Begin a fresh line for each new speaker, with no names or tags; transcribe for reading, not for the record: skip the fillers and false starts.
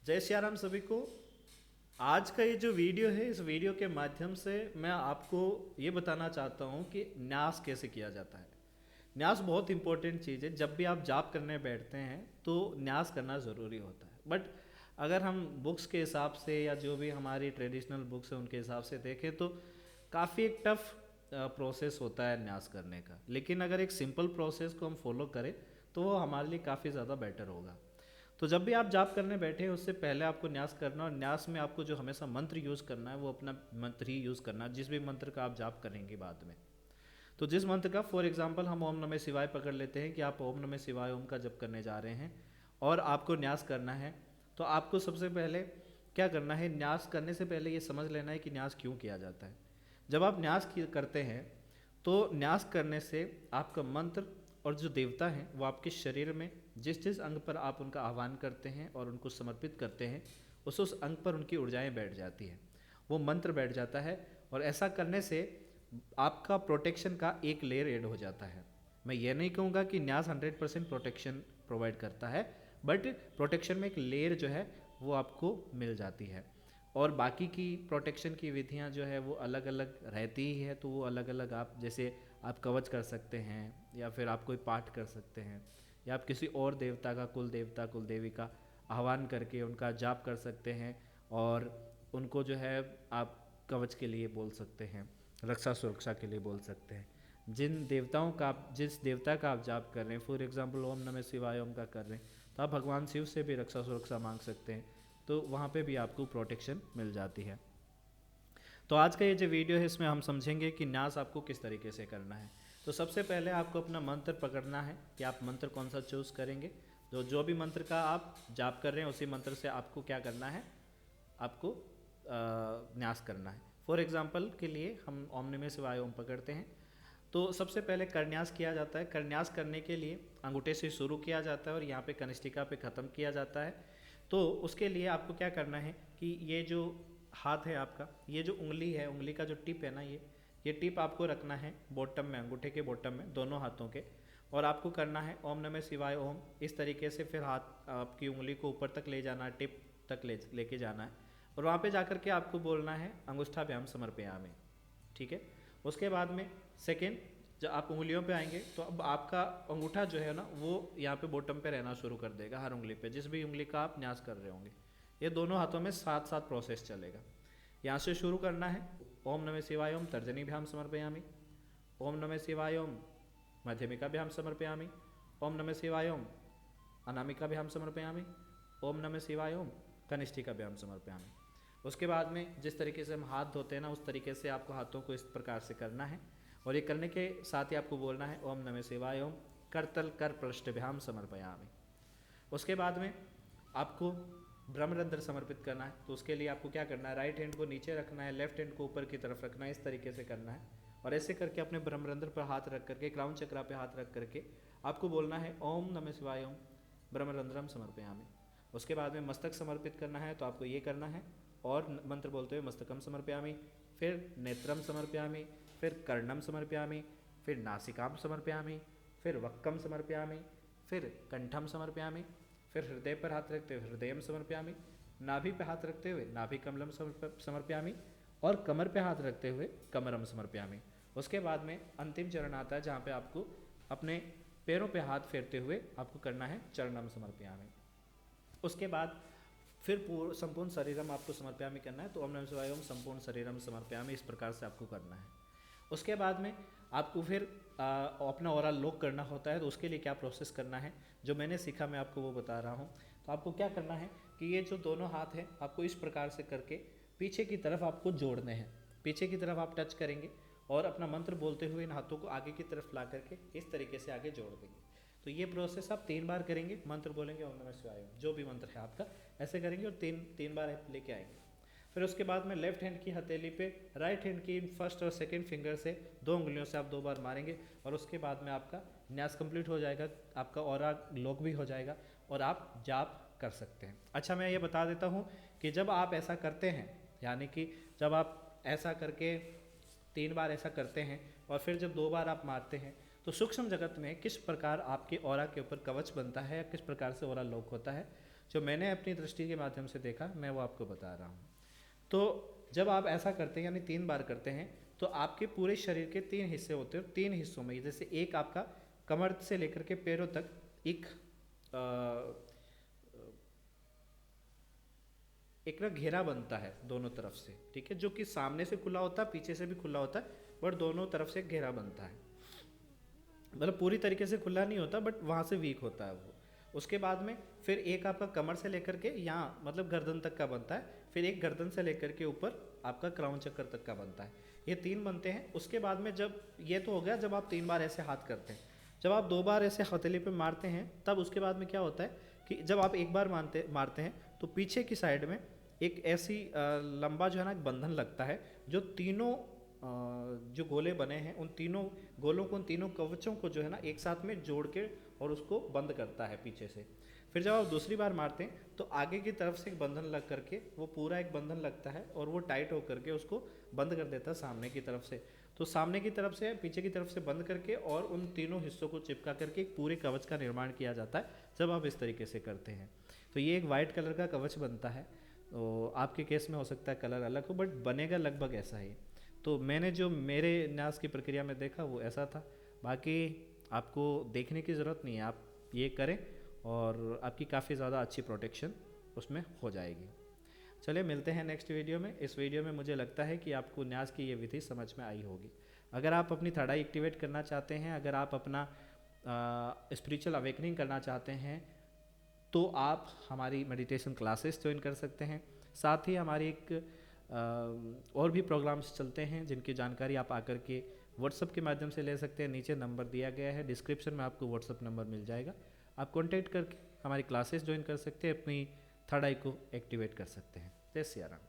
जय श्री राम सभी को। आज का ये जो वीडियो है, इस वीडियो के माध्यम से मैं आपको ये बताना चाहता हूँ कि न्यास कैसे किया जाता है। न्यास बहुत इंपॉर्टेंट चीज़ है। जब भी आप जाप करने बैठते हैं तो न्यास करना ज़रूरी होता है। बट अगर हम बुक्स के हिसाब से या जो भी हमारी ट्रेडिशनल बुक्स है उनके हिसाब से देखें तो काफ़ी एक टफ प्रोसेस होता है न्यास करने का। लेकिन अगर एक सिंपल प्रोसेस को हम फॉलो करें तो वो हमारे लिए काफ़ी ज़्यादा बेटर होगा। तो जब भी आप जाप करने बैठे उससे पहले आपको न्यास करना, और न्यास में आपको जो हमेशा मंत्र यूज़ करना है वो अपना मंत्र ही यूज़ करना है, जिस भी मंत्र का आप जाप करेंगे बाद में। तो जिस मंत्र का, फॉर एग्जांपल हम ओम नमः शिवाय पकड़ लेते हैं कि आप ओम नमः शिवाय ओम का जप करने जा रहे हैं और आपको न्यास करना है। तो आपको सबसे पहले क्या करना है, न्यास करने से पहले ये समझ लेना है कि न्यास क्यों किया जाता है। जब आप न्यास करते हैं तो न्यास करने से आपका मंत्र और जो देवता हैं वो आपके शरीर में जिस जिस अंग पर आप उनका आह्वान करते हैं और उनको समर्पित करते हैं उस अंग पर उनकी ऊर्जाएं बैठ जाती हैं, वो मंत्र बैठ जाता है। और ऐसा करने से आपका प्रोटेक्शन का एक लेयर ऐड हो जाता है। मैं ये नहीं कहूँगा कि न्यास 100% प्रोटेक्शन प्रोवाइड करता है, बट प्रोटेक्शन में एक लेयर जो है वो आपको मिल जाती है। और बाकी की प्रोटेक्शन की विधियां जो है वो अलग अलग रहती ही है। तो वो अलग अलग, आप जैसे आप कवच कर सकते हैं या फिर आप कोई पाठ कर सकते हैं या आप किसी और देवता का, कुल देवता कुल देवी का आह्वान करके उनका जाप कर सकते हैं और उनको जो है आप कवच के लिए बोल सकते हैं, रक्षा सुरक्षा के लिए बोल सकते हैं। जिन देवताओं का आप, जिस देवता का आप जाप कर रहे हैं, फॉर एग्जांपल ओम नमः शिवाय ओम का कर रहे हैं तो आप भगवान शिव से भी रक्षा सुरक्षा मांग सकते हैं। तो वहाँ पे भी आपको प्रोटेक्शन मिल जाती है। तो आज का ये जो वीडियो है इसमें हम समझेंगे कि न्यास आपको किस तरीके से करना है। तो सबसे पहले आपको अपना मंत्र पकड़ना है कि आप मंत्र कौन सा चूज़ करेंगे। तो जो भी मंत्र का आप जाप कर रहे हैं उसी मंत्र से आपको क्या करना है, आपको न्यास करना है। फॉर एग्जाम्पल के लिए हम ओम नमः शिवाय ओम पकड़ते हैं तो सबसे पहले करन्यास किया जाता है। करन्यास करने के लिए अंगूठे से शुरू किया जाता है और यहाँ पे कनिष्ठिका पे ख़त्म किया जाता है। तो उसके लिए आपको क्या करना है कि ये जो हाथ है आपका, ये जो उंगली है, उंगली का जो टिप है ना, ये टिप आपको रखना है बॉटम में, अंगूठे के बॉटम में, दोनों हाथों के। और आपको करना है ओम नमः शिवाय ओम इस तरीके से। फिर हाथ आपकी उंगली को ऊपर तक ले जाना है, टिप तक लेके जाना है और वहाँ पे जाकर के आपको बोलना है अंगुष्ठाभ्याम समर्पयामि। ठीक है। उसके बाद में सेकेंड, जब आप उंगलियों पे आएंगे तो अब आपका अंगूठा जो है ना वो यहाँ पे बॉटम पे रहना शुरू कर देगा, हर उंगली पे, जिस भी उंगली का आप न्यास कर रहे होंगे। ये दोनों हाथों में साथ साथ प्रोसेस चलेगा। यहाँ से शुरू करना है ओम नमः शिवाय ओम तर्जनीभ्याम समर्पयामि, ओम नमः शिवाय ओम मध्यमिकाभ्याम समर्पयामि, ओम नमः शिवाय ओम अनामिकाभ्याम समर्पयामि, ओम नमः शिवाय ओम कनिष्ठिकाभ्याम समर्पयामि। उसके बाद में जिस तरीके से हम हाथ धोते हैं ना उस तरीके से आपको हाथों को इस प्रकार से करना है। और ये करने के साथ ही आपको बोलना है ओम नमः शिवाय ओम करतल कर पृष्ठभ्याम समर्पयामि। उसके बाद में आपको ब्रह्मरंध्र समर्पित करना है। तो उसके लिए आपको क्या करना है, राइट हैंड को नीचे रखना है, लेफ्ट हैंड को ऊपर की तरफ रखना है, इस तरीके से करना है। और ऐसे करके अपने ब्रह्मरंध्र पर हाथ रख करके, क्राउन चक्रा पे हाथ रख करके आपको बोलना है ओम नमः शिवाय ओम ब्रह्मरंध्रम समर्पयामि। उसके बाद में मस्तक समर्पित करना है तो आपको ये करना है और मंत्र बोलते हुए मस्तकम समर्पयामि, फिर नेत्रम समर्पयामि, फिर कर्णम समर्पयामि, फिर नासिकाम समर्पयामि, फिर वक्कम समर्पयामि, फिर कंठम समर्पयामि, फिर हृदय पर हाथ रखते हुए हृदयम समर्पयामि, नाभि पे हाथ रखते हुए नाभि कमलम समर्पयामि और कमर पे हाथ रखते हुए कमरम समर्पयामि। उसके बाद में अंतिम चरण आता है जहाँ पे आपको अपने पैरों पे हाथ फेरते हुए आपको करना है चरणम समर्पयामि। उसके बाद फिर संपूर्ण शरीरम आपको समर्पयामि करना है। तो ओम नमः शिवाय ओम संपूर्ण शरीरम समर्पयामि, इस प्रकार से आपको करना है। उसके बाद में आपको फिर अपना ऑरा लॉक करना होता है। तो उसके लिए क्या प्रोसेस करना है, जो मैंने सीखा मैं आपको वो बता रहा हूँ। तो आपको क्या करना है कि ये जो दोनों हाथ हैं आपको इस प्रकार से करके पीछे की तरफ आपको जोड़ने हैं। पीछे की तरफ आप टच करेंगे और अपना मंत्र बोलते हुए इन हाथों को आगे की तरफ ला करके इस तरीके से आगे जोड़ देंगे। तो ये प्रोसेस आप 3 बार करेंगे। मंत्र बोलेंगे ओम नमः शिवाय ओम, जो भी मंत्र है आपका, ऐसे करेंगे और तीन बार लेके आएंगे। फिर उसके बाद में लेफ्ट हैंड की हथेली पे राइट हैंड की फर्स्ट और सेकंड फिंगर से 2 उंगलियों से आप 2 बार मारेंगे और उसके बाद में आपका न्यास कंप्लीट हो जाएगा, आपका ऑरा लॉक भी हो जाएगा और आप जाप कर सकते हैं। अच्छा, मैं ये बता देता हूँ कि जब आप ऐसा करते हैं, यानी कि जब आप ऐसा करके 3 बार ऐसा करते हैं और फिर जब 2 बार आप मारते हैं तो सूक्ष्म जगत में किस प्रकार आपके ऑरा के ऊपर कवच बनता है या किस प्रकार से ऑरा लॉक होता है, जो मैंने अपनी दृष्टि के माध्यम से देखा मैं वो आपको बता रहा हूँ। तो जब आप ऐसा करते हैं यानी 3 बार करते हैं तो आपके पूरे शरीर के 3 हिस्से होते हैं, 3 हिस्सों में जैसे एक आपका कमर से लेकर के पैरों तक एक एक ना घेरा बनता है दोनों तरफ से, ठीक है, जो कि सामने से खुला होता है, पीछे से भी खुला होता है, बट दोनों तरफ से एक घेरा बनता है। मतलब पूरी तरीके से खुला नहीं होता बट वहाँ से वीक होता है वो। उसके बाद में फिर एक आपका कमर से लेकर के यहाँ मतलब गर्दन तक का बनता है, फिर एक गर्दन से लेकर के ऊपर आपका क्राउन चक्कर तक का बनता है। ये 3 बनते हैं। उसके बाद में जब ये तो हो गया जब आप 3 बार ऐसे हाथ करते हैं, जब आप 2 बार ऐसे हथेली पे मारते हैं तब उसके बाद में क्या होता है कि जब आप एक बार मारते हैं तो पीछे की साइड में एक ऐसी लंबा जो है ना एक बंधन लगता है, जो तीनों जो गोले बने हैं उन तीनों गोलों को, उन तीनों कवचों को जो है ना एक साथ में जोड़ के और उसको बंद करता है पीछे से। फिर जब आप दूसरी बार मारते हैं तो आगे की तरफ से एक बंधन लग करके वो पूरा एक बंधन लगता है और वो टाइट होकर के उसको बंद कर देता है सामने की तरफ से। तो सामने की तरफ से पीछे की तरफ से बंद करके और उन तीनों हिस्सों को चिपका करके एक पूरे कवच का निर्माण किया जाता है जब आप इस तरीके से करते हैं। तो ये एक वाइट कलर का कवच बनता है। तो आपके केस में हो सकता है कलर अलग हो बट बनेगा लगभग ऐसा ही। तो मैंने जो मेरे न्यास की प्रक्रिया में देखा वो ऐसा था। बाकी आपको देखने की ज़रूरत नहीं है, आप ये करें और आपकी काफ़ी ज़्यादा अच्छी प्रोटेक्शन उसमें हो जाएगी। चलिए मिलते हैं नेक्स्ट वीडियो में। इस वीडियो में मुझे लगता है कि आपको न्यास की ये विधि समझ में आई होगी। अगर आप अपनी थर्ड आई एक्टिवेट करना चाहते हैं, अगर आप अपना स्पिरिचुअल अवेकनिंग करना चाहते हैं तो आप हमारी मेडिटेशन क्लासेस ज्वाइन कर सकते हैं। साथ ही हमारी एक और भी प्रोग्राम्स चलते हैं जिनकी जानकारी आप आकर के व्हाट्सएप के माध्यम से ले सकते हैं। नीचे नंबर दिया गया है, डिस्क्रिप्शन में आपको व्हाट्सएप नंबर मिल जाएगा। आप कॉन्टैक्ट करके हमारी क्लासेस ज्वाइन कर सकते हैं, अपनी थर्ड आई को एक्टिवेट कर सकते हैं। जय सिया राम।